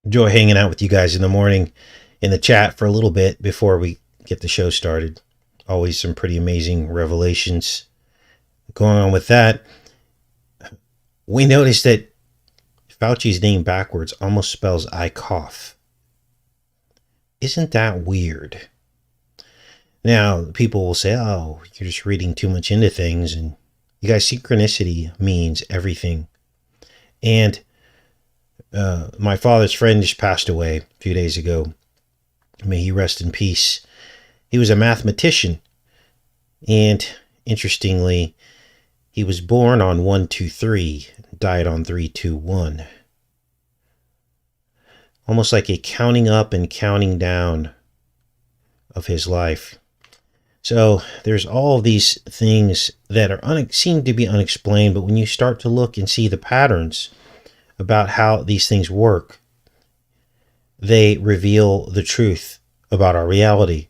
Enjoy hanging out with you guys in the morning in the chat for a little bit before we get the show started. Always some pretty amazing revelations going on with that. We noticed that Fauci's name backwards almost spells I cough. Isn't that weird? Now, people will say, oh, you're just reading too much into things. And you guys, synchronicity means everything. And my father's friend just passed away a few days ago. May he rest in peace. He was a mathematician. And interestingly, he was born on 123, died on 321. Almost like a counting up and counting down of his life. So there's all of these things that are seem to be unexplained, but when you start to look and see the patterns about how these things work, they reveal the truth about our reality.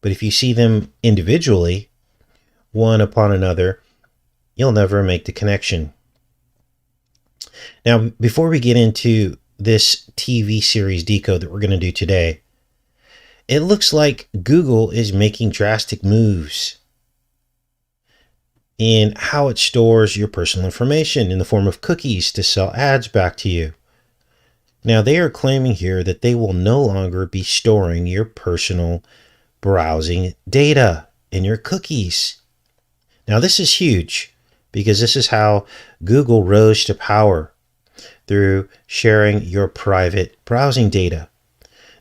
But if you see them individually, one upon another, you'll never make the connection. Now, before we get into this TV series Decode that we're going to do today, it looks like Google is making drastic moves in how it stores your personal information in the form of cookies to sell ads back to you. Now, they are claiming here that they will no longer be storing your personal browsing data in your cookies. Now, this is huge because this is how Google rose to power, through sharing your private browsing data.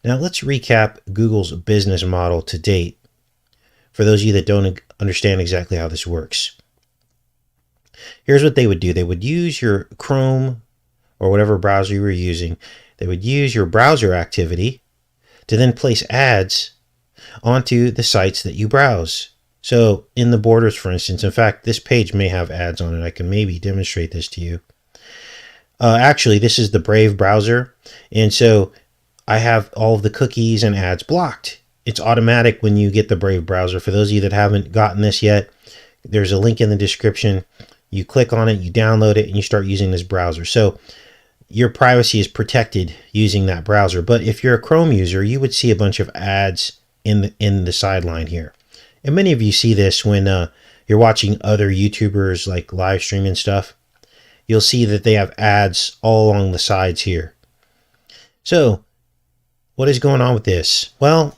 Now, let's recap Google's business model to date for those of you that don't understand exactly how this works. Here's what they would do. They would use your Chrome or whatever browser you were using. They would use your browser activity to then place ads onto the sites that you browse. So in the borders, for instance, in fact, this page may have ads on it. I can maybe demonstrate this to you. Actually, this is the Brave browser. And so I have all of the cookies and ads blocked. It's automatic when you get the Brave browser. For those of you that haven't gotten this yet, there's a link in the description. You click on it, you download it, and you start using this browser. So your privacy is protected using that browser. But if you're a Chrome user, you would see a bunch of ads in the sideline here. And many of you see this when you're watching other YouTubers like live stream and stuff. You'll see that they have ads all along the sides here. So what is going on with this? Well,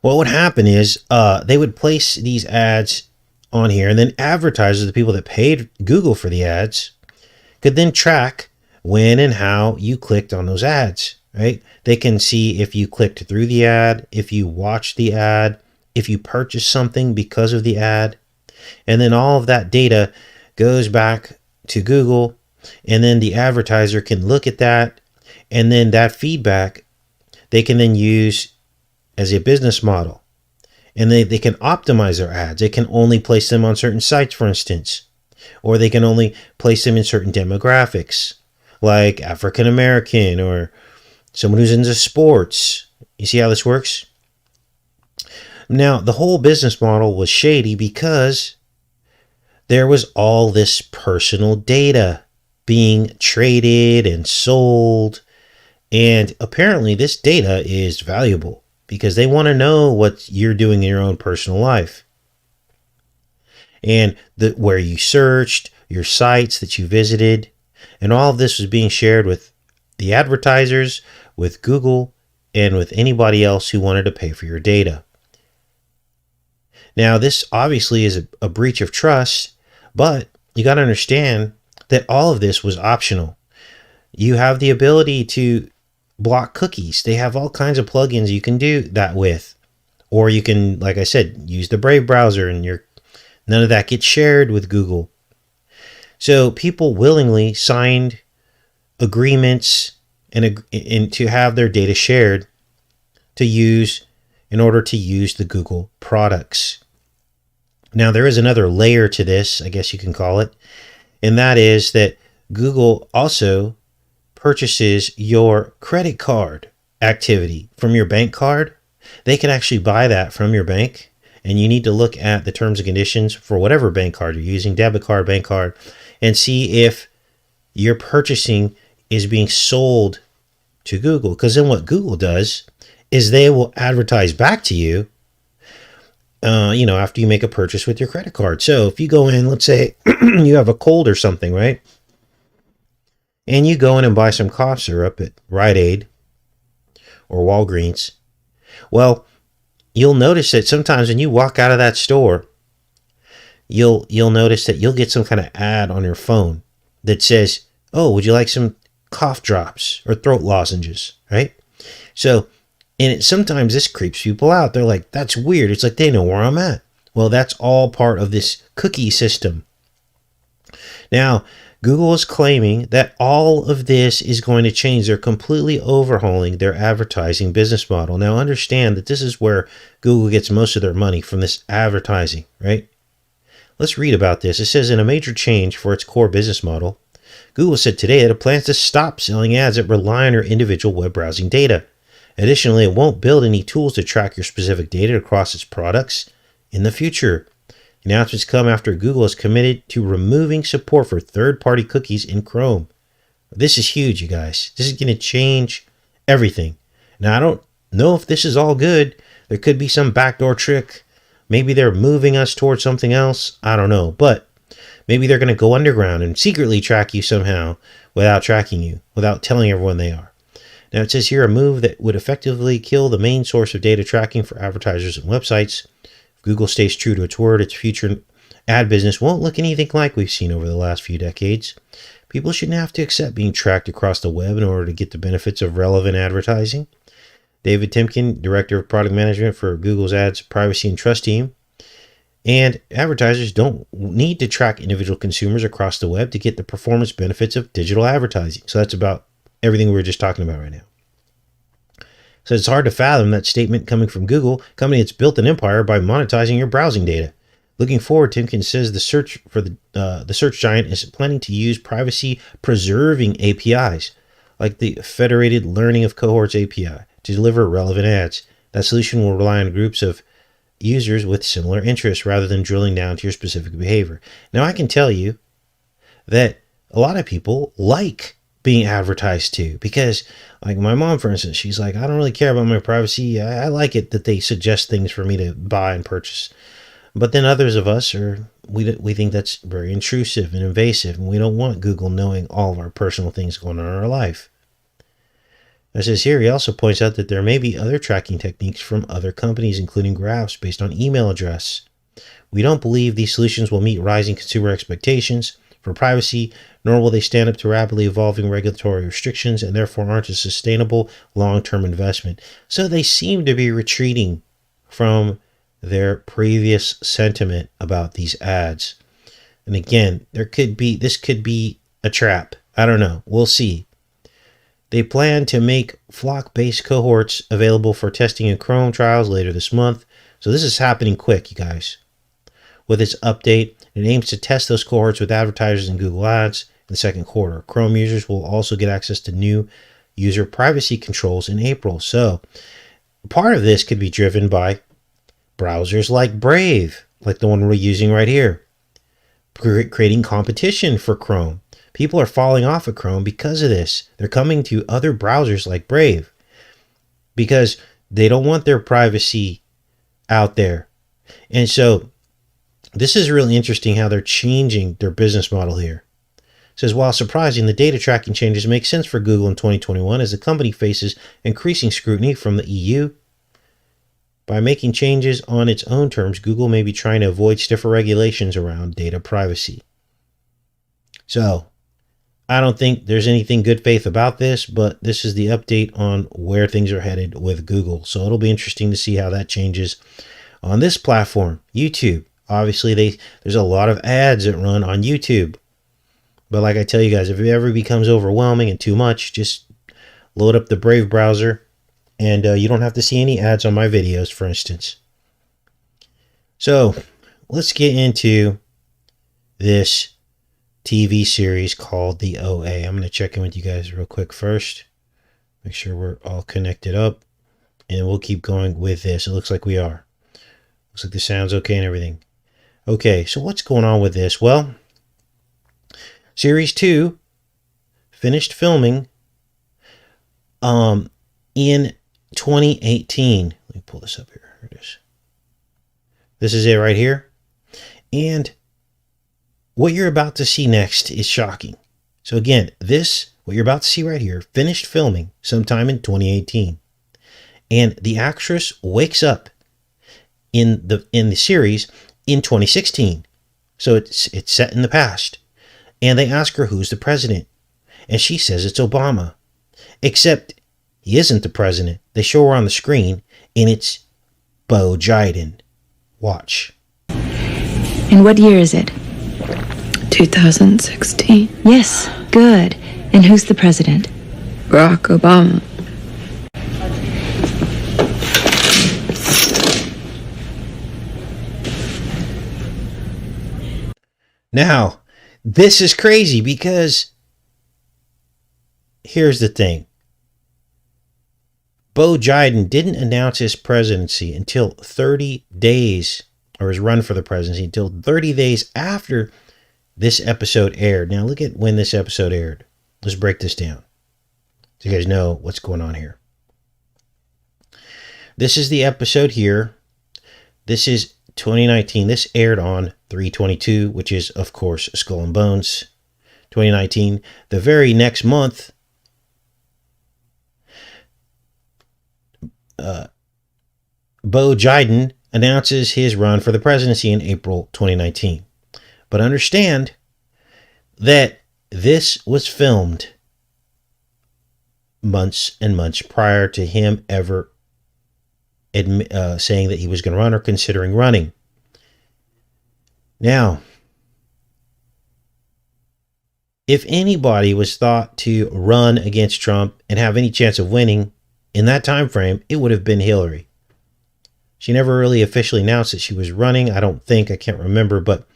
what would happen is they would place these ads on here, and then advertisers, the people that paid Google for the ads, could then track when and how you clicked on those ads, right? They can see if you clicked through the ad, if you watched the ad, if you purchased something because of the ad. And then all of that data goes back to Google, and then the advertiser can look at that, and then that feedback they can then use as a business model. And they can optimize their ads. They can only place them on certain sites, for instance, or they can only place them in certain demographics, like African American or someone who's into sports. You see how this works? Now, the whole business model was shady because there was all this personal data being traded and sold. And apparently this data is valuable because they want to know what you're doing in your own personal life. And where you searched, your sites that you visited, and all of this was being shared with the advertisers, with Google, and with anybody else who wanted to pay for your data. Now, this obviously is a breach of trust, but you got to understand that all of this was optional. You have the ability to block cookies. They have all kinds of plugins you can do that with. Or you can, like I said, use the Brave browser, and none of that gets shared with Google. So people willingly signed agreements and to have their data shared in order to use the Google products. Now, there is another layer to this, I guess you can call it, and that is that Google also purchases your credit card activity from your bank card. They can actually buy that from your bank, and you need to look at the terms and conditions for whatever bank card you're using, debit card, bank card, and see if your purchasing is being sold to Google. Because then what Google does is they will advertise back to you, after you make a purchase with your credit card. So if you go in, let's say you have a cold or something, right? And you go in and buy some cough syrup at Rite Aid or Walgreens. Well, you'll notice that sometimes when you walk out of that store, you'll notice that you'll get some kind of ad on your phone that says, "Oh, would you like some cough drops or throat lozenges?" Right? So, sometimes this creeps people out. They're like, "That's weird." It's like they know where I'm at. Well, that's all part of this cookie system. Now, Google is claiming that all of this is going to change. They're completely overhauling their advertising business model. Now, understand that this is where Google gets most of their money, from this advertising, right? Let's read about this. It says, in a major change for its core business model, Google said today that it plans to stop selling ads that rely on your individual web browsing data. Additionally, it won't build any tools to track your specific data across its products in the future. Announcements come after Google is committed to removing support for third-party cookies in Chrome. This is huge, you guys. This is going to change everything. Now, I don't know if this is all good. There could be some backdoor trick. Maybe they're moving us towards something else. I don't know. But maybe they're going to go underground and secretly track you somehow without tracking you, without telling everyone they are. Now, it says here, a move that would effectively kill the main source of data tracking for advertisers and websites. If Google stays true to its word, its future ad business won't look anything like we've seen over the last few decades. People shouldn't have to accept being tracked across the web in order to get the benefits of relevant advertising. David Timken, Director of Product Management for Google's Ads Privacy and Trust Team. And advertisers don't need to track individual consumers across the web to get the performance benefits of digital advertising. So that's about everything we were just talking about right now. So it's hard to fathom that statement coming from Google, a company that's built an empire by monetizing your browsing data. Looking forward, Timken says the search giant is planning to use privacy-preserving APIs, like the Federated Learning of Cohorts API, to deliver relevant ads. That solution will rely on groups of users with similar interests rather than drilling down to your specific behavior. Now, I can tell you that a lot of people like being advertised to, because like my mom, for instance, she's like, I don't really care about my privacy. I like it that they suggest things for me to buy and purchase. But then others of us we think that's very intrusive and invasive, and we don't want Google knowing all of our personal things going on in our life. It says here, he also points out that there may be other tracking techniques from other companies, including graphs based on email address. We don't believe these solutions will meet rising consumer expectations for privacy, nor will they stand up to rapidly evolving regulatory restrictions, and therefore aren't a sustainable long-term investment. So they seem to be retreating from their previous sentiment about these ads. And again, this could be a trap. I don't know. We'll see. They plan to make flock-based cohorts available for testing in Chrome trials later this month. So this is happening quick, you guys. With its update, it aims to test those cohorts with advertisers in Google Ads in the second quarter. Chrome users will also get access to new user privacy controls in April. So part of this could be driven by browsers like Brave, like the one we're using right here, creating competition for Chrome. People are falling off of Chrome because of this. They're coming to other browsers like Brave because they don't want their privacy out there. And so this is really interesting how they're changing their business model here. It says, while surprising, the data tracking changes make sense for Google in 2021 as the company faces increasing scrutiny from the EU. By making changes on its own terms, Google may be trying to avoid stiffer regulations around data privacy. So I don't think there's anything good faith about this, but this is the update on where things are headed with Google. So it'll be interesting to see how that changes on this platform, YouTube. Obviously, there's a lot of ads that run on YouTube. But like I tell you guys, if it ever becomes overwhelming and too much, just load up the Brave browser, and you don't have to see any ads on my videos, for instance. So let's get into this TV series called The OA. I'm going to check in with you guys real quick first. Make sure we're all connected up. And we'll keep going with this. It looks like we are. Looks like the sound's okay and everything. Okay, so what's going on with this? Well, Series 2 finished filming in 2018. Let me pull this up here. Here it is. This is it right here. And what you're about to see next is shocking. So again, what you're about to see right here, finished filming sometime in 2018. And the actress wakes up in the series in 2016. So it's set in the past. And they ask her who's the president. And she says it's Obama. Except he isn't the president. They show her on the screen and it's Bo Jiden. Watch. And what year is it? 2016. Yes, good. And who's the president? Barack Obama. Now, this is crazy because here's the thing. Bo Jiden didn't announce his presidency until 30 days, or his run for the presidency, until 30 days after this episode aired. Now, look at when this episode aired. Let's break this down so you guys know what's going on here. This is the episode here. This is 2019. This aired on 3/22, which is, of course, Skull and Bones, 2019. The very next month, Bo Jiden announces his run for the presidency in April 2019. But understand that this was filmed months and months prior to him ever saying that he was going to run or considering running. Now, if anybody was thought to run against Trump and have any chance of winning in that time frame, it would have been Hillary. She never really officially announced that she was running. I can't remember, but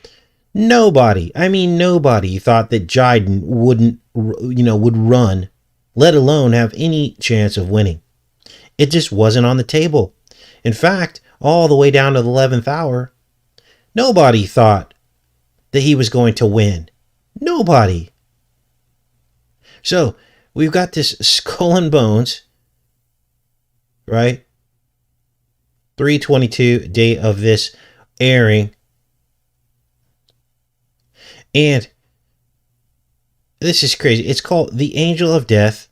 nobody thought that Jiden would run, let alone have any chance of winning. It just wasn't on the table. In fact, all the way down to the 11th hour, nobody thought that he was going to win. Nobody. So we've got this Skull and Bones, right? 3/22, day of this airing. And this is crazy. It's called The Angel of Death,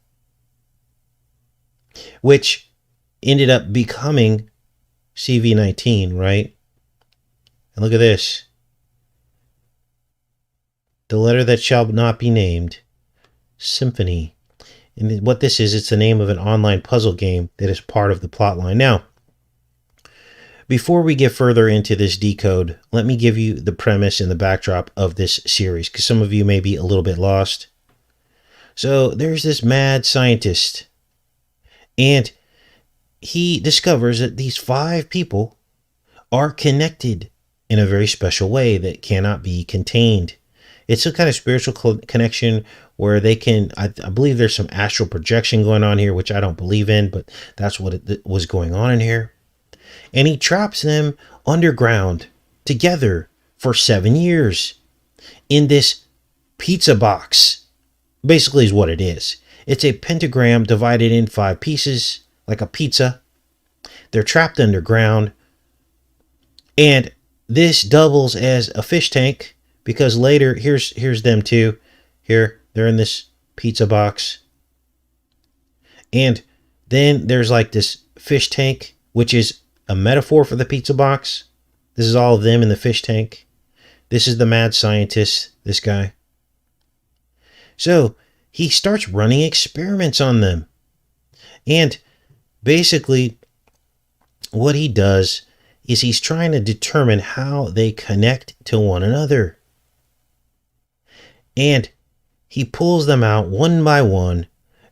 which ended up becoming CV-19, right? And look at this. The letter that shall not be named. Symphony. And what this is, it's the name of an online puzzle game that is part of the plot line. Now, before we get further into this decode, let me give you the premise and the backdrop of this series, because some of you may be a little bit lost. So there's this mad scientist, and he discovers that these 5 people are connected in a very special way that cannot be contained. It's a kind of spiritual connection where they can, I believe there's some astral projection going on here, which I don't believe in, but that's what it was going on in here. And he traps them underground together for 7 years in this pizza box. Basically is what it is. It's a pentagram divided in 5 pieces, like a pizza. They're trapped underground. And this doubles as a fish tank, because later, here's them too. Here, they're in this pizza box. And then there's like this fish tank, which is a metaphor for the pizza box. This is all of them in the fish tank. This is the mad scientist, this guy. So he starts running experiments on them. And basically what he does is he's trying to determine how they connect to one another. And he pulls them out one by one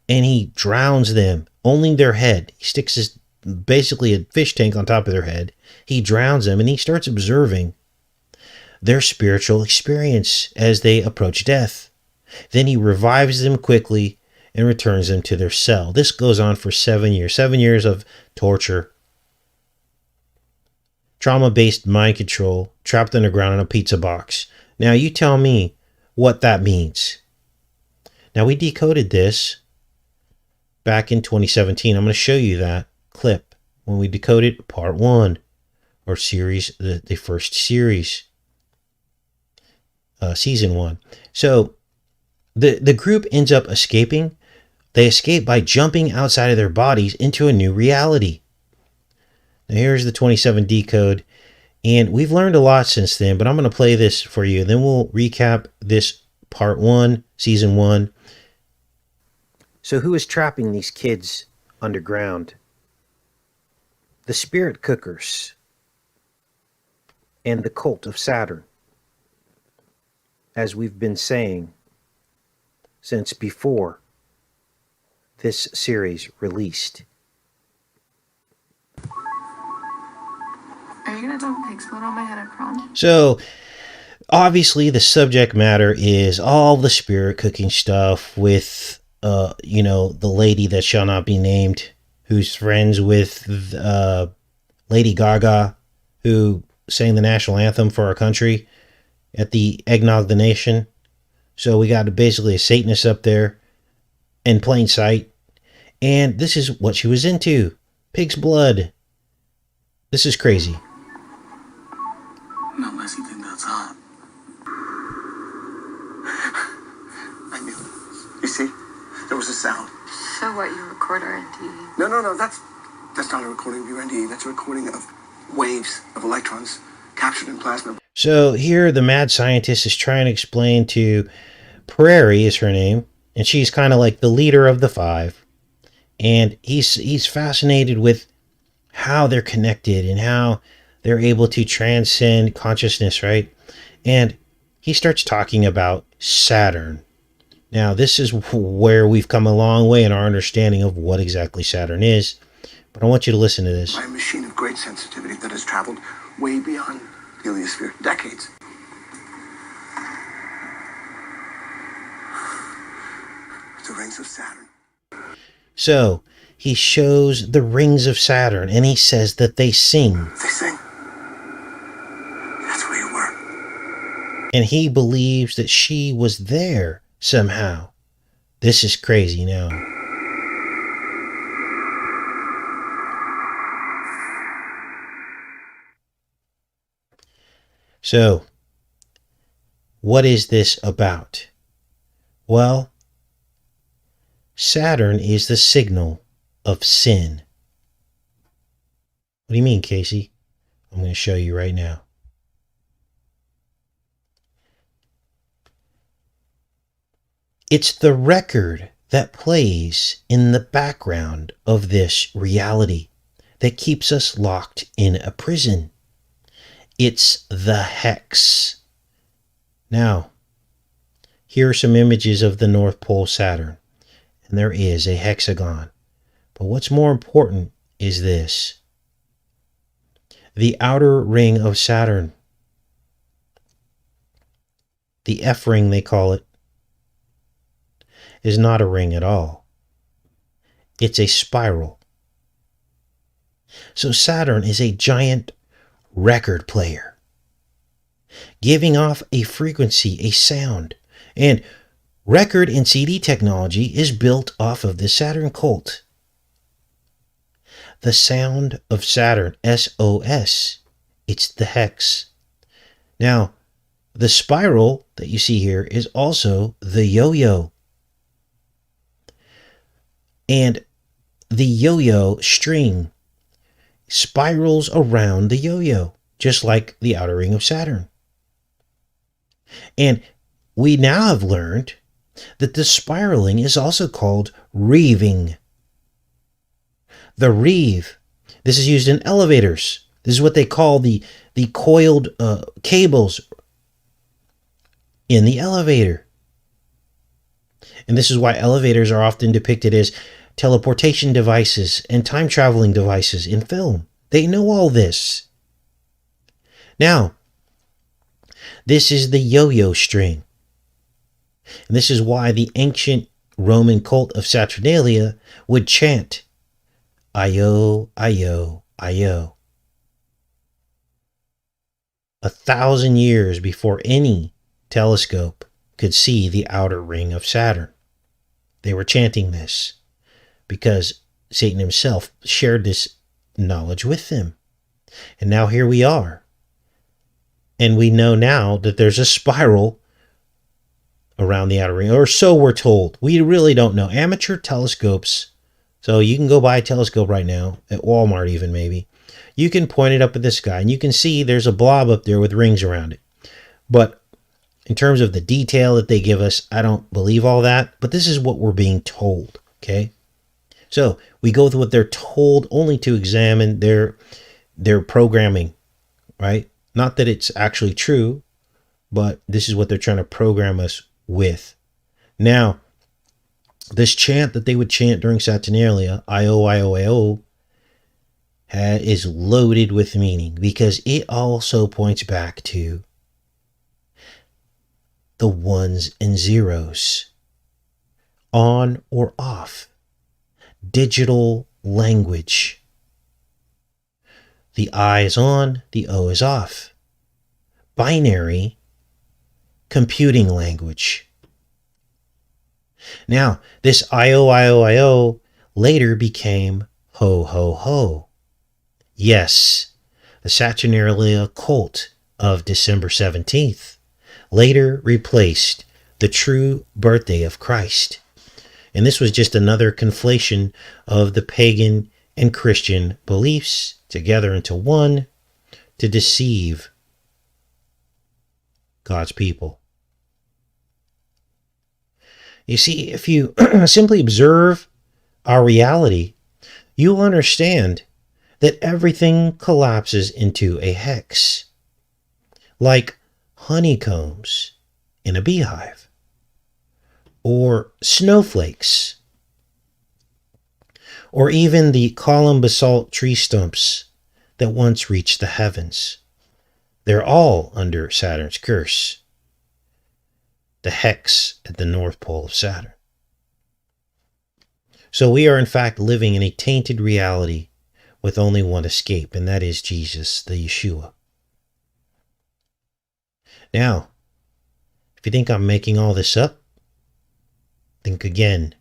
and he drowns them. Only their head. He sticks basically a fish tank on top of their head. He drowns them and he starts observing their spiritual experience as they approach death. Then he revives them quickly and returns them to their cell. This goes on for 7 years. 7 years of torture. Trauma-based mind control, trapped underground in a pizza box. Now you tell me what that means. Now, we decoded this back in 2017. I'm going to show you that clip when we decoded part 1 or series, the first series, season 1. So the group ends up escaping. They escape by jumping outside of their bodies into a new reality. Now, here's the 27 decode. And we've learned a lot since then, but I'm going to play this for you. Then we'll recap this part 1, season 1. So who is trapping these kids underground? The spirit cookers and the cult of Saturn, as we've been saying since before this series released. Are you gonna dump pig's blood on my head at prom? So, obviously, the subject matter is all the spirit cooking stuff with, the lady that shall not be named, who's friends with Lady Gaga, who sang the national anthem for our country at the Eggnog the Nation. So we got basically a Satanist up there in plain sight. And this is what she was into. Pig's blood. This is crazy. Not unless you think that's hot. I knew it. You see? There was a sound. So what, you record our NDE? No. That's not a recording of your NDE. That's a recording of waves of electrons captured in plasma. So here the mad scientist is trying to explain to Prairie, is her name, and she's kind of like the leader of the 5. And he's fascinated with how they're connected and how they're able to transcend consciousness, right? And he starts talking about Saturn. Now, this is where we've come a long way in our understanding of what exactly Saturn is. But I want you to listen to this. By a machine of great sensitivity that has traveled way beyond the heliosphere, decades. The rings of Saturn. So, he shows the rings of Saturn, and he says that they sing. They sing. That's where you were. And he believes that she was there somehow. This is crazy now. So, what is this about? Well, Saturn is the signal of sin. What do you mean, Casey? I'm going to show you right now. It's the record that plays in the background of this reality that keeps us locked in a prison. It's the hex. Now, here are some images of the North Pole Saturn. And there is a hexagon. But what's more important is this. The outer ring of Saturn. The F ring, they call it, is not a ring at all. It's a spiral. So Saturn is a giant record player, giving off a frequency, a sound. And record and CD technology is built off of the Saturn cult. The sound of Saturn, SOS. It's the hex. Now, the spiral that you see here is also the yo-yo. And the yo-yo string spirals around the yo-yo, just like the outer ring of Saturn. And we now have learned that the spiraling is also called reeving. The reeve, this is used in elevators. This is what they call the coiled cables in the elevator. And this is why elevators are often depicted as teleportation devices and time traveling devices in film. They know all this. Now, this is the yo-yo string. And this is why the ancient Roman cult of Saturnalia would chant, Io, Io, Io. 1,000 years before any telescope could see the outer ring of Saturn. They were chanting this because Satan himself shared this knowledge with them. And now here we are. And we know now that there's a spiral around the outer ring, or so we're told. We really don't know. Amateur telescopes. So you can go buy a telescope right now, at Walmart even maybe. You can point it up at the sky and you can see there's a blob up there with rings around it. But in terms of the detail that they give us, I don't believe all that. But this is what we're being told, okay? So we go with what they're told only to examine their programming, right? Not that it's actually true, but this is what they're trying to program us with. Now, this chant that they would chant during Saturnalia, I-O, I-O, I-O, is loaded with meaning because it also points back to the ones and zeros, on or off, digital language. The I is on, the O is off. Binary computing language. Now, this I-O, I-O, I-O later became ho, ho, ho. Yes, the Saturnalia cult of December 17th later replaced the true birthday of Christ. And this was just another conflation of the pagan and Christian beliefs together into one to deceive God's people. You see, if you simply observe our reality, you'll understand that everything collapses into a hex, like honeycombs in a beehive, or snowflakes, or even the column basalt tree stumps that once reached the heavens. They're all under Saturn's curse, the hex at the North Pole of Saturn. So we are in fact living in a tainted reality with only one escape, and that is Jesus, the Yeshua. Now, if you think I'm making all this up, think again.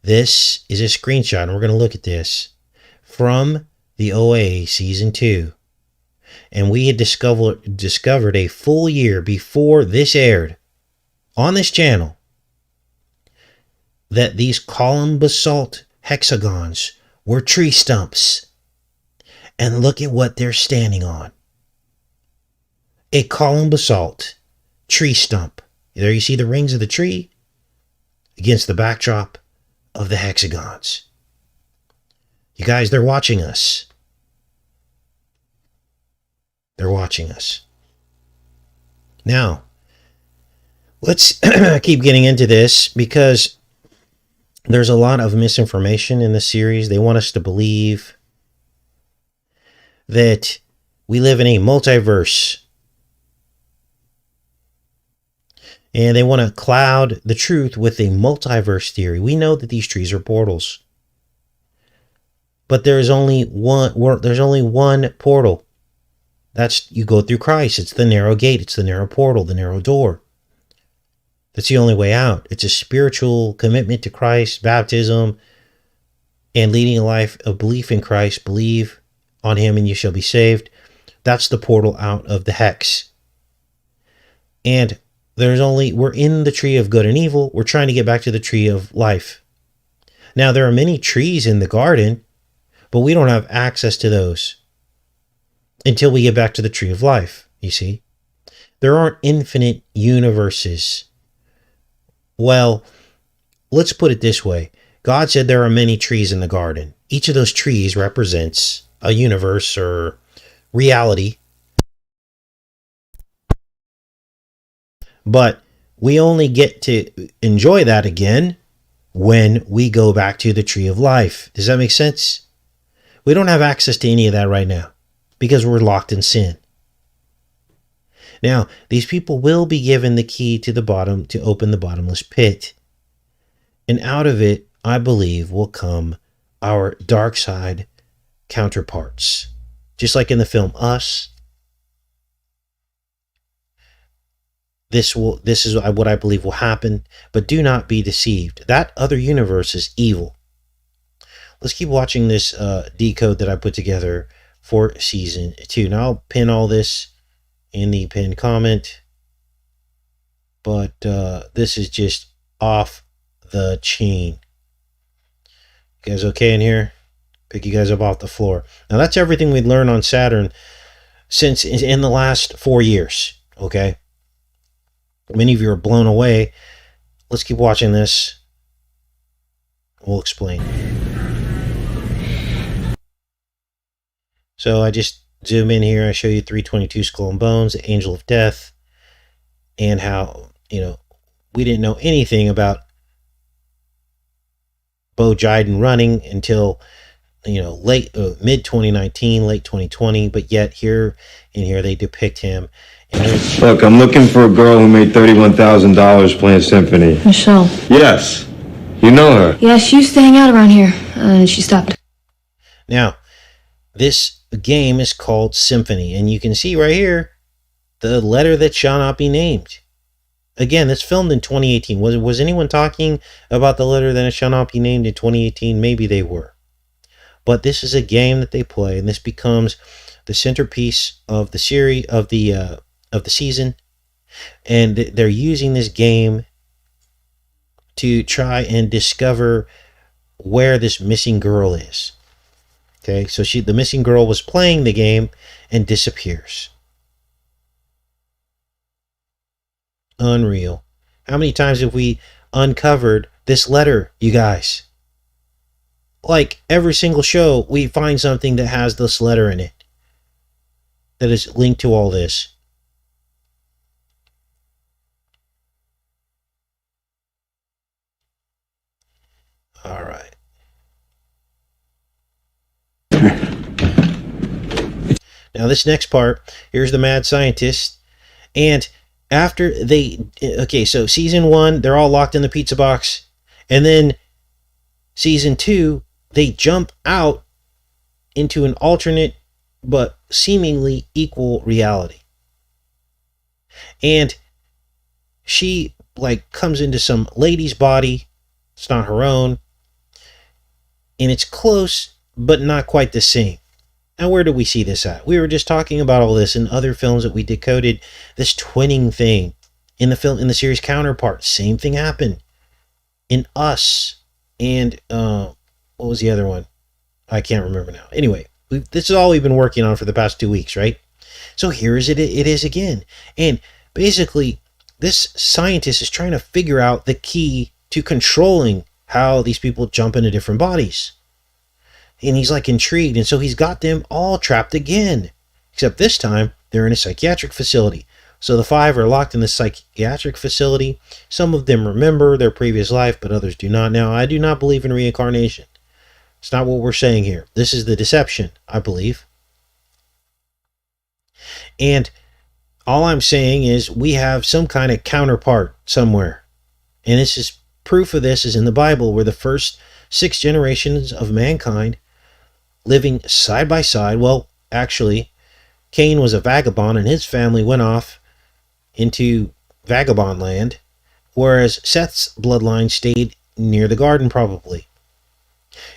This is a screenshot, and we're going to look at this, from the OA Season 2. And we had discovered a full year before this aired on this channel that these column basalt hexagons were tree stumps. And look at what they're standing on. A column basalt tree stump. There you see the rings of the tree against the backdrop of the hexagons. You guys, they're watching us. They're watching us. Now, let's keep getting into this because there's a lot of misinformation in this series. They want us to believe that we live in a multiverse. And they want to cloud the truth with a multiverse theory. We know that these trees are portals. But there's only one portal. That's, you go through Christ. It's the narrow gate. It's the narrow portal, the narrow door. That's the only way out. It's a spiritual commitment to Christ, baptism, and leading a life of belief in Christ. Believe on him and you shall be saved. That's the portal out of the hex. And we're in the tree of good and evil. We're trying to get back to the tree of life. Now, there are many trees in the garden, but we don't have access to those until we get back to the tree of life, you see. There aren't infinite universes. Well, let's put it this way. God said there are many trees in the garden. Each of those trees represents a universe or reality. But we only get to enjoy that again when we go back to the tree of life. Does that make sense? We don't have access to any of that right now because we're locked in sin. Now, these people will be given the key to the bottom to open the bottomless pit. And out of it, I believe, will come our dark side counterparts. Just like in the film Us. This is what I believe will happen, but do not be deceived. That other universe is evil. Let's keep watching this decode that I put together for season 2. Now I'll pin all this in the pinned comment, but this is just off the chain. You guys okay in here? Pick you guys up off the floor. Now that's everything we'd learned on Saturn since in the last 4 years. Okay. Many of you are blown away. Let's keep watching this. We'll explain. So I just zoom in here. I show you 322 Skull and Bones, the Angel of Death, and how, we didn't know anything about Bo Jiden running until, late mid 2019, late 2020. But yet here they depict him. Look, I'm looking for a girl who made $31,000 playing symphony. Michelle. Yes. You know her. Yeah, she used to hang out around here. She stopped. Now, this game is called Symphony, and you can see right here the letter that shall not be named. Again, it's filmed in 2018. Was anyone talking about the letter that shall not be named in 2018? Maybe they were. But this is a game that they play, and this becomes the centerpiece of the series of the season, and they're using this game to try and discover where this missing girl is. Okay, so the missing girl was playing the game and disappears. Unreal. How many times have we uncovered this letter, you guys? Like every single show, we find something that has this letter in it that is linked to all this. All right. Now this next part, here's the mad scientist, and after so season 1, they're all locked in the pizza box, and then season 2, they jump out into an alternate but seemingly equal reality. And she comes into some lady's body. It's not her own. And it's close, but not quite the same. Now, where do we see this at? We were just talking about all this in other films that we decoded. This twinning thing in the series Counterpart. Same thing happened in Us. And what was the other one? I can't remember now. Anyway, this is all we've been working on for the past 2 weeks, right? So here it is again. And basically, this scientist is trying to figure out the key to controlling how these people jump into different bodies. And he's intrigued, and so he's got them all trapped again. Except this time, they're in a psychiatric facility. So the 5 are locked in the psychiatric facility. Some of them remember their previous life, but others do not. Now, I do not believe in reincarnation. It's not what we're saying here. This is the deception, I believe. And all I'm saying is we have some kind of counterpart somewhere. And this is proof of this is in the Bible, where the first 6 generations of mankind living side by side. Well, actually, Cain was a vagabond and his family went off into vagabond land, whereas Seth's bloodline stayed near the garden probably.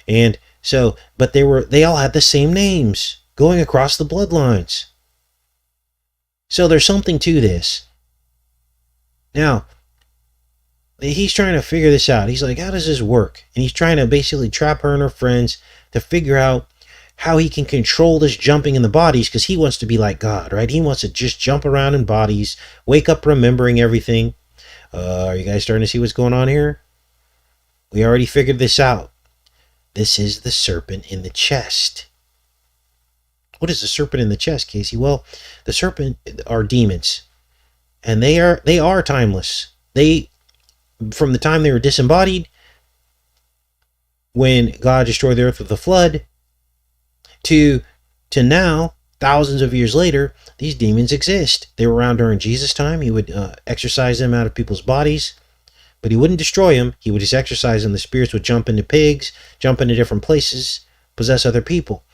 And so, but they all had the same names going across the bloodlines. So there's something to this. Now, he's trying to figure this out. He's like, how does this work? And he's trying to basically trap her and her friends to figure out how he can control this jumping in the bodies, because he wants to be like God, right? He wants to just jump around in bodies, wake up remembering everything. Are you guys starting to see what's going on here? We already figured this out. This is the serpent in the chest. What is the serpent in the chest, Casey? Well, the serpent are demons, and they are timeless. They, from the time they were disembodied, when God destroyed the earth with the flood, to now, thousands of years later, these demons exist. They were around during Jesus' time. He would exorcise them out of people's bodies, but he wouldn't destroy them. He would just exorcise them. The spirits would jump into pigs, jump into different places, possess other people.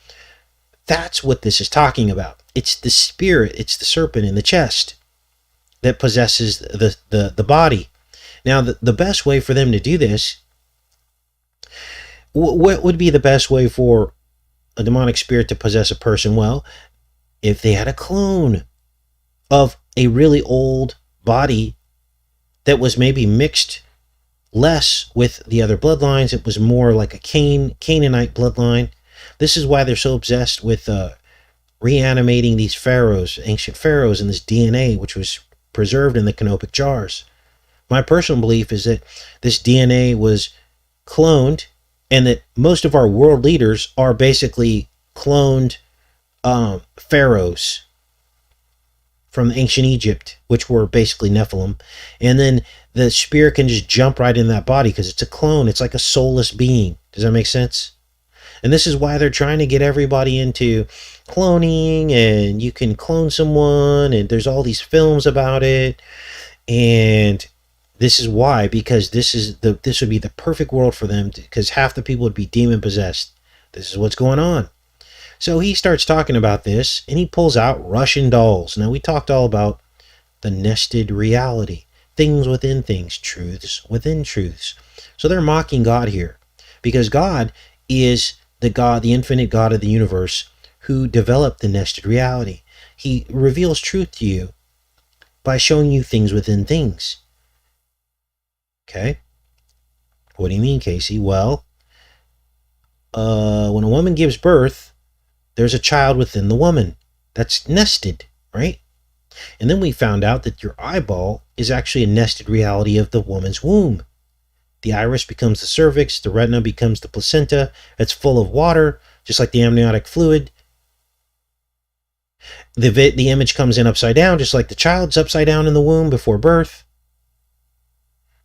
That's what this is talking about. It's the spirit. It's the serpent in the chest. that possesses the body. Now, the best way for them to do this, what would be the best way for a demonic spirit to possess a person? Well, if they had a clone of a really old body that was maybe mixed less with the other bloodlines, it was more like a Canaanite bloodline. This is why they're so obsessed with reanimating these pharaohs, ancient pharaohs, and this DNA, which was preserved in the canopic jars. My personal belief is that this DNA was cloned, and that most of our world leaders are basically cloned pharaohs from ancient Egypt, which were basically Nephilim. And then the spirit can just jump right in that body because it's a clone. It's like a soulless being. Does that make sense? And this is why they're trying to get everybody into cloning, and you can clone someone, and there's all these films about it. And this is why, because this would be the perfect world for them, because half the people would be demon possessed. This is what's going on. So he starts talking about this, and he pulls out Russian dolls. Now, we talked all about the nested reality, things within things, truths within truths. So they're mocking God here, because God is the God, the infinite God of the universe, who developed the nested reality. He reveals truth to you by showing you things within things. Okay? What do you mean, Casey? Well, when a woman gives birth, there's a child within the woman that's nested, right? And then we found out that your eyeball is actually a nested reality of the woman's womb. The iris becomes the cervix, the retina becomes the placenta. It's full of water, just like the amniotic fluid. The image comes in upside down, just like the child's upside down in the womb before birth.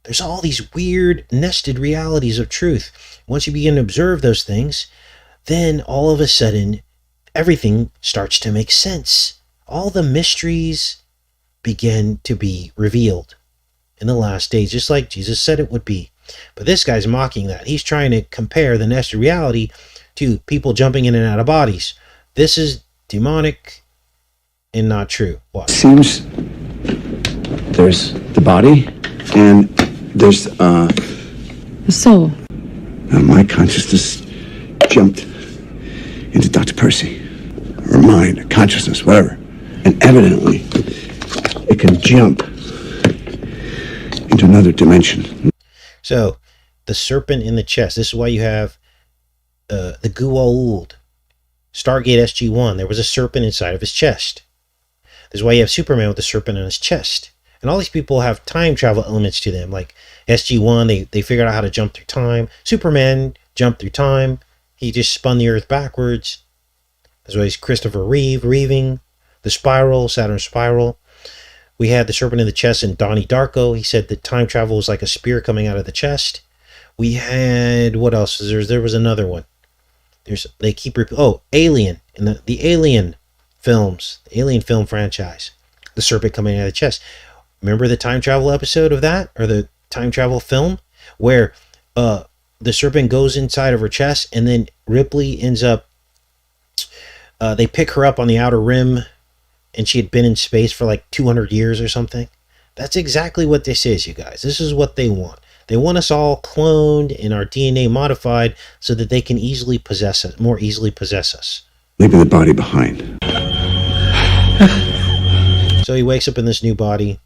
There's all these weird nested realities of truth. Once you begin to observe those things, then all of a sudden, everything starts to make sense. All the mysteries begin to be revealed in the last days, just like Jesus said it would be. But this guy's mocking that. He's trying to compare the nested reality to people jumping in and out of bodies. This is demonic and not true. Watch. Seems there's the body and there's The soul. my consciousness jumped into Dr. Percy, or mind, or consciousness, whatever. And evidently, it can jump into another dimension. So, the serpent in the chest. This is why you have the Goa'uld. Stargate SG-1. There was a serpent inside of his chest. This is why you have Superman with the serpent in his chest. And all these people have time travel elements to them. Like SG-1, they figured out how to jump through time. Superman jumped through time. He just spun the earth backwards. That's why he's Christopher Reeving. The spiral, Saturn spiral. We had the serpent in the chest in Donnie Darko. He said that time travel was like a spear coming out of the chest. We had, what else? There was another one. Alien. In the Alien films, the Alien film franchise. The serpent coming out of the chest. Remember the time travel episode of that? Or the time travel film? Where the serpent goes inside of her chest, and then Ripley ends up, they pick her up on the outer rim, and she had been in space for like 200 years or something. That's exactly what this is, you guys. This is what they want. They want us all cloned and our DNA modified so that they can easily possess us, more easily possess us. Leaving the body behind. So he wakes up in this new body.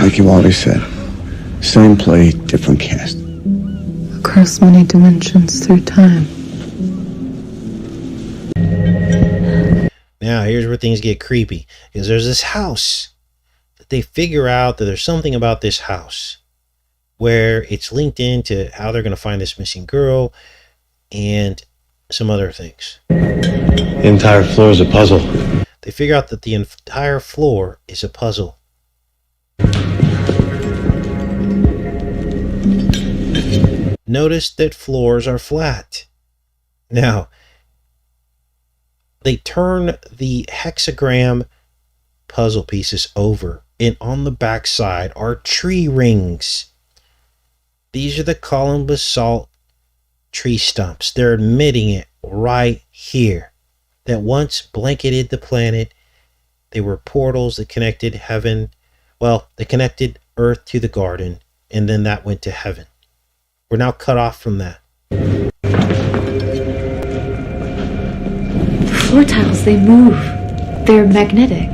Like you always said, same play, different cast. Across many dimensions through time. Now, here's where things get creepy. Because there's this house that they figure out that there's something about this house where it's linked into how they're going to find this missing girl and some other things. The entire floor is a puzzle. They figure out that the entire floor is a puzzle. Notice that floors are flat. Now, they turn the hexagram puzzle pieces over, and on the back side are tree rings. These are the column basalt tree stumps. They're admitting it right here. that once blanketed the planet. They were portals that connected heaven. Well, they connected earth to the garden, and then that went to heaven. We're now cut off from that. Floor tiles, they move. They're magnetic.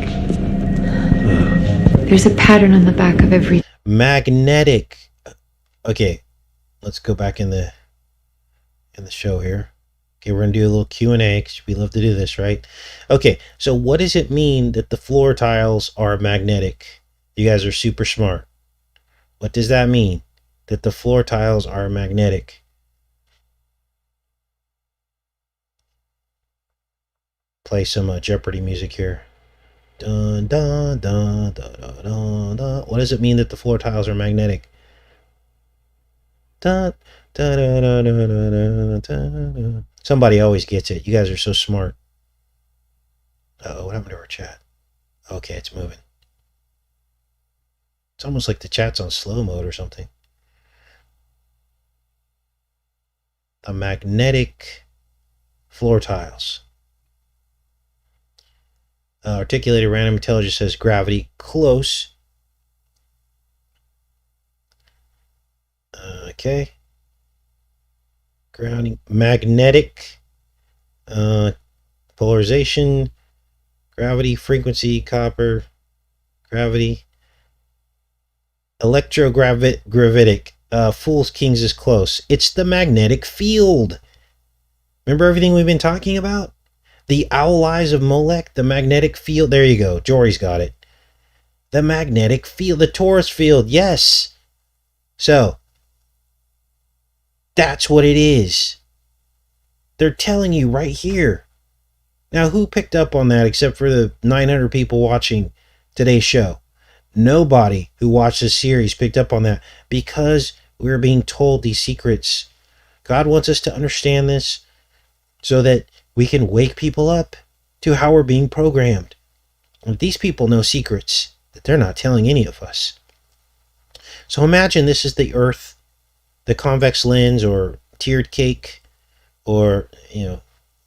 There's a pattern on the back of every... Magnetic. Okay, let's go back in the show here. Okay, we're going to do a little Q&A because we love to do this, right? Okay, so what does it mean that the floor tiles are magnetic? You guys are super smart. What does that mean? That the floor tiles are magnetic? Play some Jeopardy music here. Dun, dun, dun, dun, dun, dun, dun. What does it mean that the floor tiles are magnetic? Dun, dun, dun, dun, dun, dun, dun, dun. Somebody always gets it. You guys are so smart. Uh-oh, what happened to our chat? Okay, it's moving. It's almost like the chat's on slow mode or something. The magnetic floor tiles. Articulated random intelligence says gravity. Close. Okay. Grounding. Magnetic. Polarization. Gravity. Frequency. Copper. Gravity. Electrogravitic. Fools Kings is close. It's the magnetic field. Remember everything we've been talking about? The owl eyes of Molech, the magnetic field. There you go. Jory's got it. The magnetic field, the torus field. Yes. So, that's what it is. They're telling you right here. Now, who picked up on that except for the 900 people watching today's show? Nobody who watched this series picked up on that because we're being told these secrets. God wants us to understand this so that we can wake people up to how we're being programmed. And these people know secrets that they're not telling any of us. So imagine this is the Earth, the convex lens or tiered cake, or,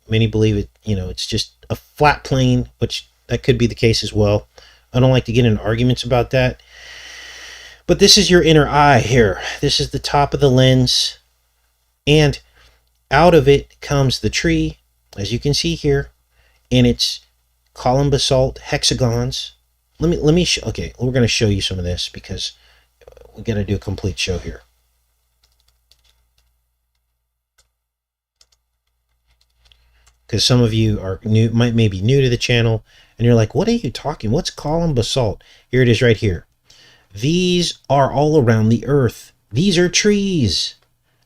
many believe it, it's just a flat plane, which that could be the case as well. I don't like to get into arguments about that. But this is your inner eye here. This is the top of the lens. And out of it comes the tree, as you can see here, and it's column basalt hexagons. Let me okay, we're going to show you some of this because we got to do a complete show here. Because some of you are new, may be new to the channel, and you're like, what are you talking? What's column basalt? Here it is right here. These are all around the earth. These are trees.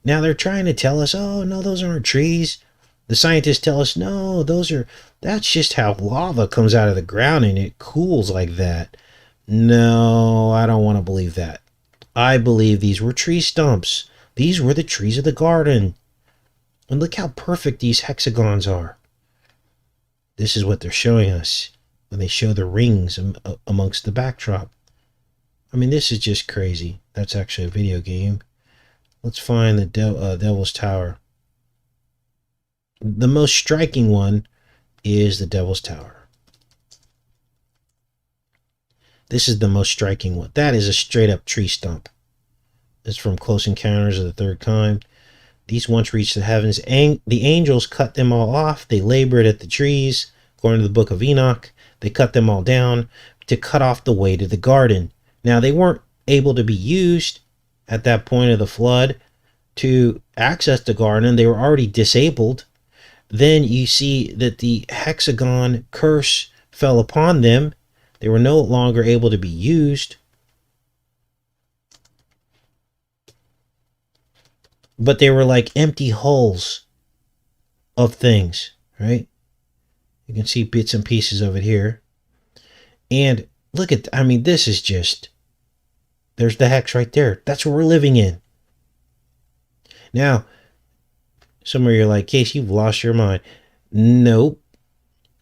Now they're trying to tell us, oh, no, those aren't trees. The scientists tell us, no, that's just how lava comes out of the ground and it cools like that. No, I don't want to believe that. I believe these were tree stumps. These were the trees of the garden. And look how perfect these hexagons are. This is what they're showing us when they show the rings amongst the backdrop. I mean, this is just crazy. That's actually a video game. Let's find the Devil's Tower. The most striking one is the Devil's Tower. This is the most striking one. That is a straight up tree stump. It's from Close Encounters of the Third Kind. These once reached the heavens. The angels cut them all off. They labored at the trees. According to the book of Enoch, they cut them all down to cut off the way to the garden. Now, they weren't able to be used at that point of the flood to access the garden. They were already disabled. Then you see that the hexagon curse fell upon them. They were no longer able to be used. But they were like empty hulls of things, right? You can see bits and pieces of it here. And look at, I mean, this is just, there's the hex right there. That's what we're living in. Now, some of you are like, Case, you've lost your mind. Nope.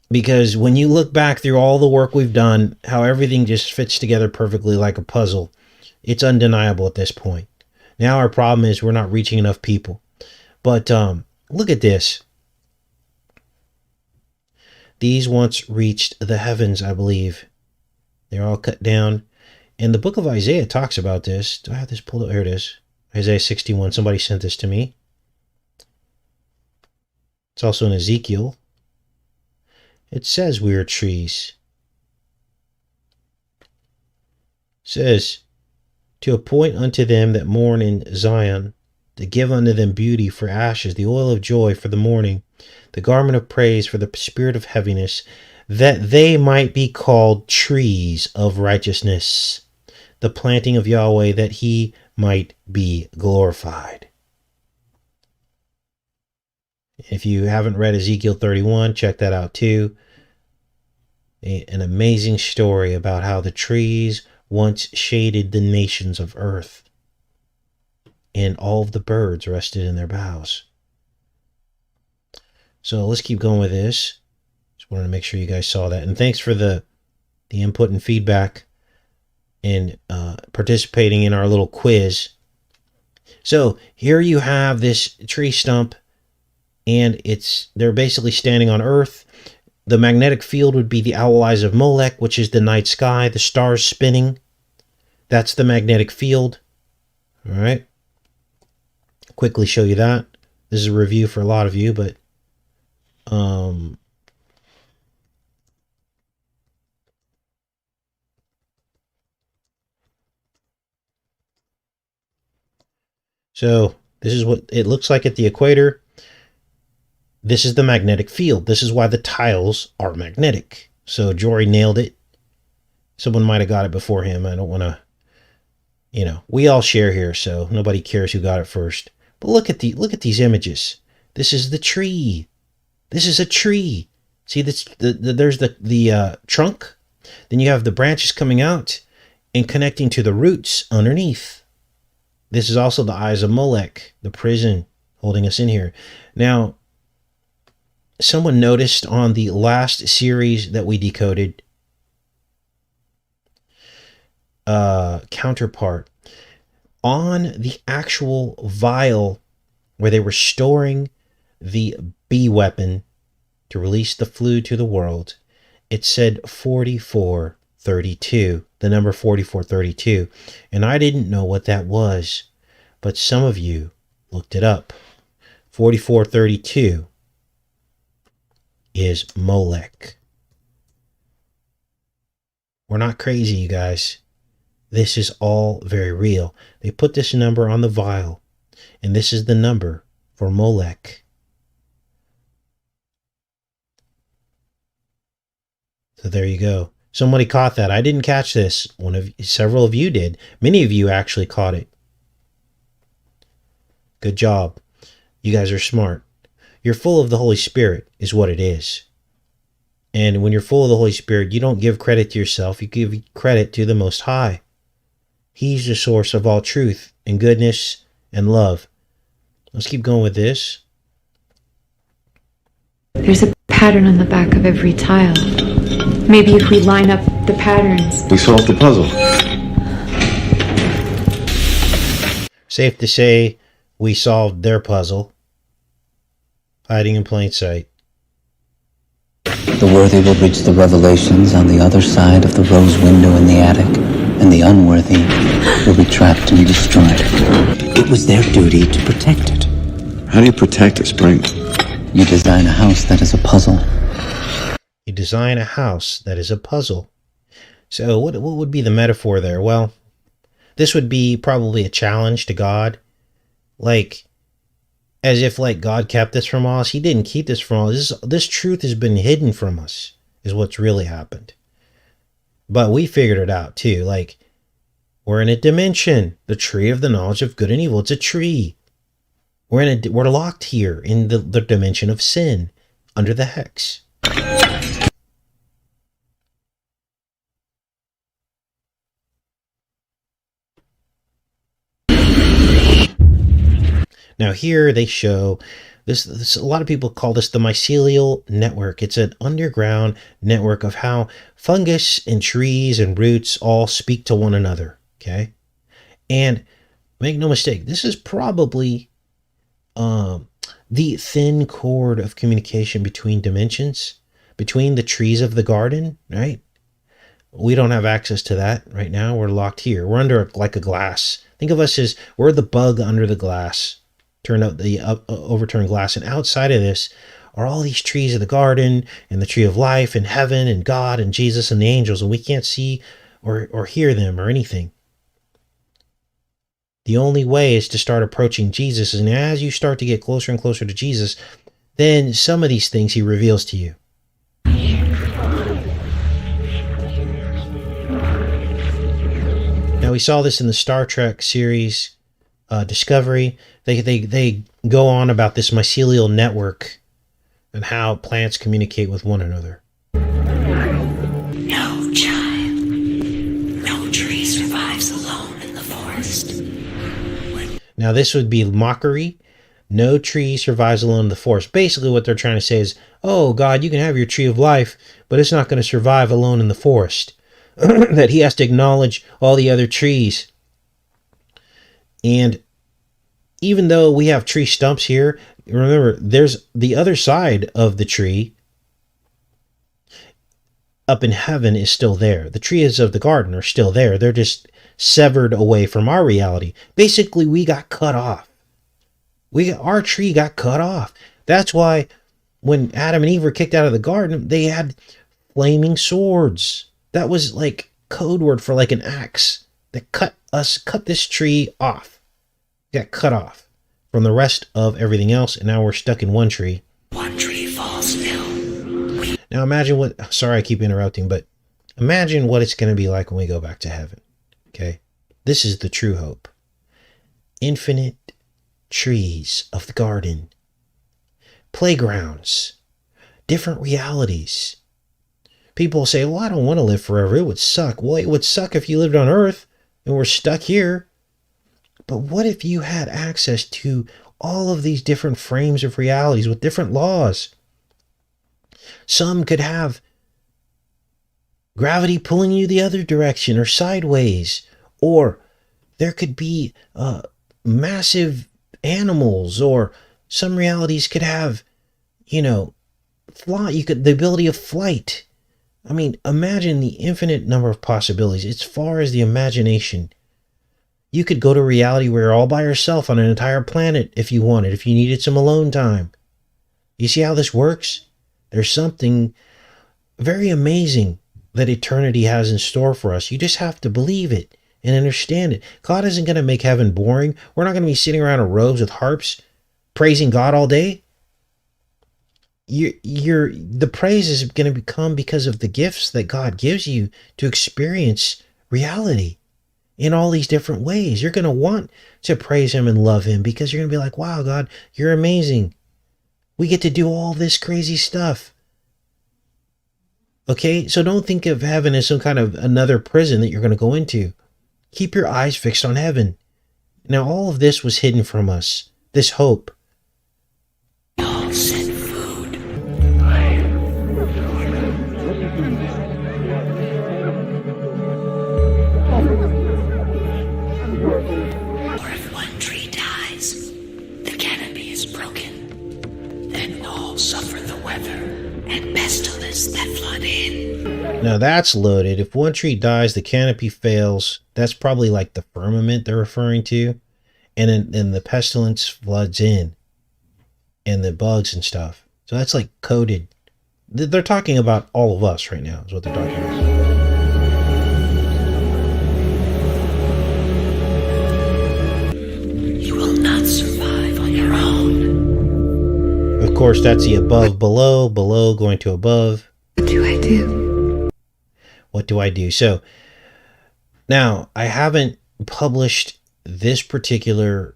Because when you look back through all the work we've done, how everything just fits together perfectly like a puzzle, it's undeniable at this point. Now our problem is we're not reaching enough people. But look at this. These once reached the heavens, I believe. They're all cut down. And the book of Isaiah talks about this. Do I have this pulled up? Here it is. Isaiah 61. Somebody sent this to me. It's also in Ezekiel. It says we are trees. It says, to appoint unto them that mourn in Zion, to give unto them beauty for ashes, the oil of joy for the mourning, the garment of praise for the spirit of heaviness, that they might be called trees of righteousness, the planting of Yahweh, that he might be glorified. If you haven't read Ezekiel 31, check that out too. An amazing story about how the trees once shaded the nations of earth, and all of the birds rested in their boughs. So let's keep going with this. Just wanted to make sure you guys saw that. And thanks for the input and feedback and participating in our little quiz. So here you have this tree stump, and they're basically standing on Earth. The magnetic field would be the owl eyes of Molech, which is the night sky, the stars spinning. That's the magnetic field. All right. Quickly show you that. This is a review for a lot of you, but so this is what it looks like at the equator. This is the magnetic field. This is why the tiles are magnetic. So Jory nailed it. Someone might have got it before him. I don't want to, we all share here, so nobody cares who got it first. But look at these images. This is the tree. This is a tree. See, this there's the trunk. Then you have the branches coming out and connecting to the roots underneath. This is also the eyes of Molech, the prison holding us in here. Now, someone noticed on the last series that we decoded, counterpart, on the actual vial where they were storing the bee weapon to release the flu to the world, it said 4432, the number 4432. And I didn't know what that was, but some of you looked it up. 4432 is Molech. We're not crazy, you guys. This is all very real. They put this number on the vial, and this is the number for Molech. So there you go. Somebody caught that. I didn't catch this. Several of you did. Many of you actually caught it. Good job. You guys are smart. You're full of the Holy Spirit is what it is. And when you're full of the Holy Spirit, you don't give credit to yourself. You give credit to the Most High. He's the source of all truth and goodness and love. Let's keep going with this. There's a pattern on the back of every tile. Maybe if we line up the patterns. We solved the puzzle. Safe to say, we solved their puzzle. Hiding in plain sight. The worthy will reach the revelations on the other side of the rose window in the attic, and the unworthy will be trapped and destroyed. It was their duty to protect it. How do you protect a spring? You design a house that is a puzzle. You design a house that is a puzzle. So what would be the metaphor there? Well, this would be probably a challenge to God. Like, as if like God kept this from us. He didn't keep this from us. This truth has been hidden from us, is what's really happened. But we figured it out too. Like, we're in a dimension, the tree of the knowledge of good and evil. It's a tree. We're locked here in the dimension of sin, under the hex. Now here they show this, a lot of people call this the mycelial network. It's an underground network of how fungus and trees and roots all speak to one another, okay? And make no mistake, this is probably the thin cord of communication between dimensions, between the trees of the garden, right? We don't have access to that right now. We're locked here. We're under like a glass. Think of us as we're the bug under the glass. Turn out the overturned glass. And outside of this are all these trees of the garden and the tree of life and heaven and God and Jesus and the angels. And we can't see or hear them or anything. The only way is to start approaching Jesus. And as you start to get closer and closer to Jesus, then some of these things he reveals to you. Now, we saw this in the Star Trek series, Discovery. They go on about this mycelial network and how plants communicate with one another. No child, no tree survives alone in the forest. Now, this would be mockery. No tree survives alone in the forest. Basically, what they're trying to say is, oh, God, you can have your tree of life, but it's not going to survive alone in the forest. That he has to acknowledge all the other trees. And even though we have tree stumps here, remember, there's the other side of the tree up in heaven is still there. The trees of the garden are still there. They're just severed away from our reality. Basically, we got cut off. Our tree got cut off. That's why when Adam and Eve were kicked out of the garden, they had flaming swords. That was like code word for like an axe that cut this tree off. Got cut off from the rest of everything else, and now we're stuck in one tree. One tree falls still. Now imagine what, sorry I keep interrupting, but imagine what it's going to be like when we go back to heaven. Okay? This is the true hope. Infinite trees of the garden. Playgrounds. Different realities. People say, well, I don't want to live forever. It would suck. Well, it would suck if you lived on Earth and we're stuck here. But what if you had access to all of these different frames of realities with different laws? Some could have gravity pulling you the other direction or sideways. Or there could be massive animals. Or some realities could have, the ability of flight. I mean, imagine the infinite number of possibilities. As far as the imagination, you could go to reality where you're all by yourself on an entire planet if you wanted, if you needed some alone time. You see how this works? There's something very amazing that eternity has in store for us. You just have to believe it and understand it. God isn't going to make heaven boring. We're not going to be sitting around in robes with harps praising God all day. The praise is going to come because of the gifts that God gives you to experience reality in all these different ways. You're going to want to praise him and love him because you're going to be like, wow, God, you're amazing. We get to do all this crazy stuff. Okay, so don't think of heaven as some kind of another prison that you're going to go into. Keep your eyes fixed on heaven. Now, all of this was hidden from us, this hope. All sent food. Or if one tree dies, the canopy is broken. Then all suffer the weather and pestilence that flood in. Now that's loaded. If one tree dies, the canopy fails. That's probably like the firmament they're referring to. And then the pestilence floods in. And the bugs and stuff. So that's like coded. They're talking about all of us right now, is what they're talking about. You will not survive on your own. Of course, that's the above, below going to above. What do I do? What do I do? So now I haven't published this particular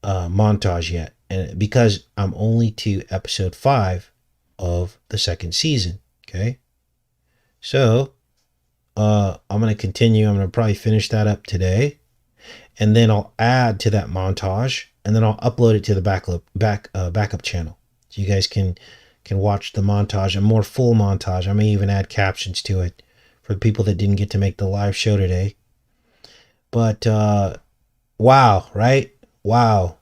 montage yet, and because I'm only to episode 5 of the second season. Okay, so I'm going to continue. I'm going to probably finish that up today, and then I'll add to that montage, and then I'll upload it to the backup channel, so you guys can watch the montage, a more full montage. I may even add captions to it for the people that didn't get to make the live show today. But wow, right? Wow.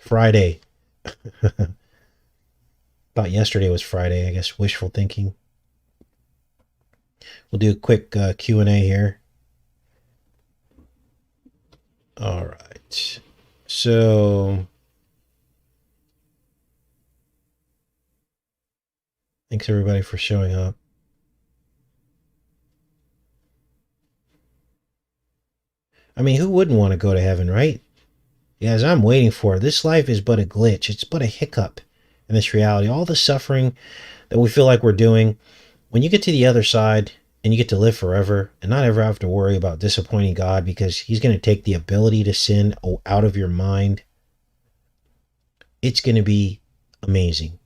Friday. Thought yesterday was Friday. I guess wishful thinking. We'll do a quick Q&A here. All right. So, thanks everybody for showing up. I mean, who wouldn't want to go to heaven, right? Guys, I'm waiting for it. This life is but a glitch. It's but a hiccup in this reality. All the suffering that we feel like we're doing, when you get to the other side and you get to live forever and not ever have to worry about disappointing God because he's going to take the ability to sin out of your mind, it's going to be amazing.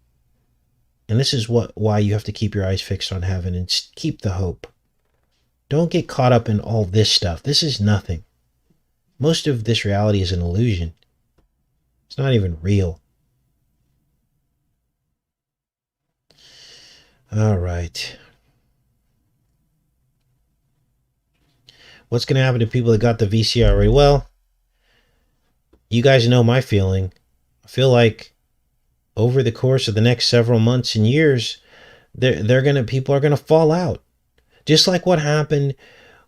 And this is why you have to keep your eyes fixed on heaven and keep the hope. Don't get caught up in all this stuff. This is nothing. Most of this reality is an illusion. It's not even real. All right. What's going to happen to people that got the VCR already? Well, you guys know my feeling. I feel like over the course of the next several months and years, people are going to fall out. Just like what happened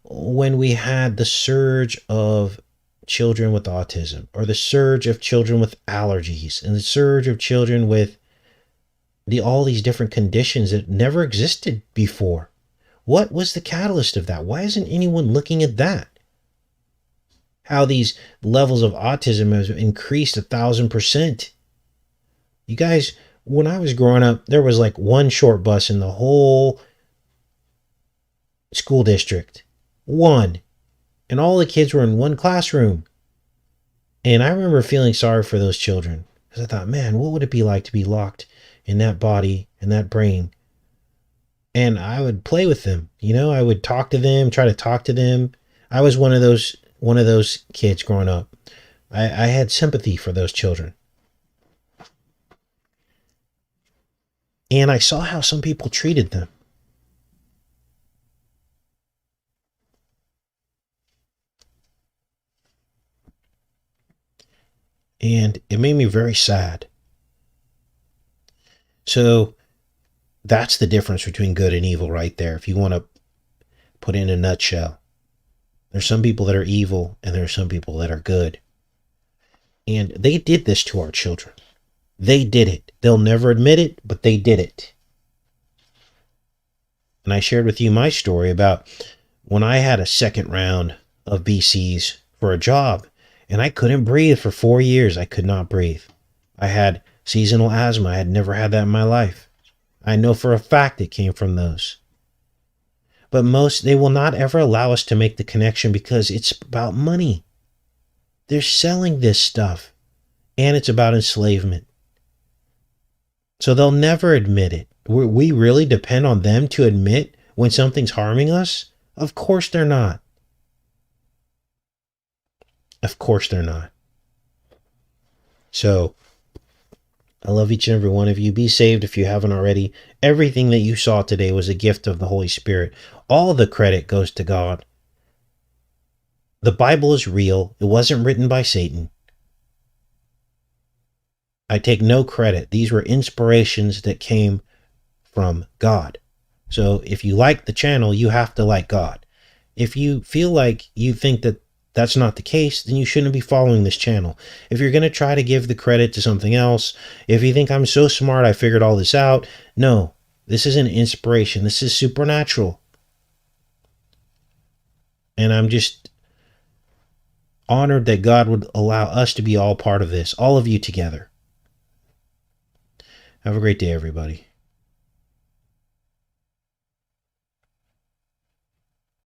when we had the surge of children with autism, or the surge of children with allergies, and the surge of children with all these different conditions that never existed before. What was the catalyst of that? Why isn't anyone looking at that? How these levels of autism have increased 1,000%. You guys, when I was growing up, there was like one short bus in the whole school district. One. And all the kids were in one classroom. And I remember feeling sorry for those children. Because I thought, man, what would it be like to be locked in that body and that brain? And I would play with them. You know, I would talk to them, try to talk to them. I was one of those kids growing up. I had sympathy for those children. And I saw how some people treated them. And it made me very sad. So that's the difference between good and evil right there. If you want to put it in a nutshell, there's some people that are evil and there are some people that are good. And they did this to our children. They did it. They'll never admit it, but they did it. And I shared with you my story about when I had a second round of BCs for a job. And I couldn't breathe for 4 years. I could not breathe. I had seasonal asthma. I had never had that in my life. I know for a fact it came from those. But they will not ever allow us to make the connection because it's about money. They're selling this stuff. And it's about enslavement. So they'll never admit it. We really depend on them to admit when something's harming us? Of course they're not. Of course they're not. So, I love each and every one of you. Be saved if you haven't already. Everything that you saw today was a gift of the Holy Spirit. All the credit goes to God. The Bible is real. It wasn't written by Satan. I take no credit. These were inspirations that came from God. So if you like the channel, you have to like God. If you feel like you think that that's not the case, then you shouldn't be following this channel. If you're going to try to give the credit to something else, if you think I'm so smart, I figured all this out. No, this is an inspiration. This is supernatural. And I'm just honored that God would allow us to be all part of this, all of you together. Have a great day, everybody.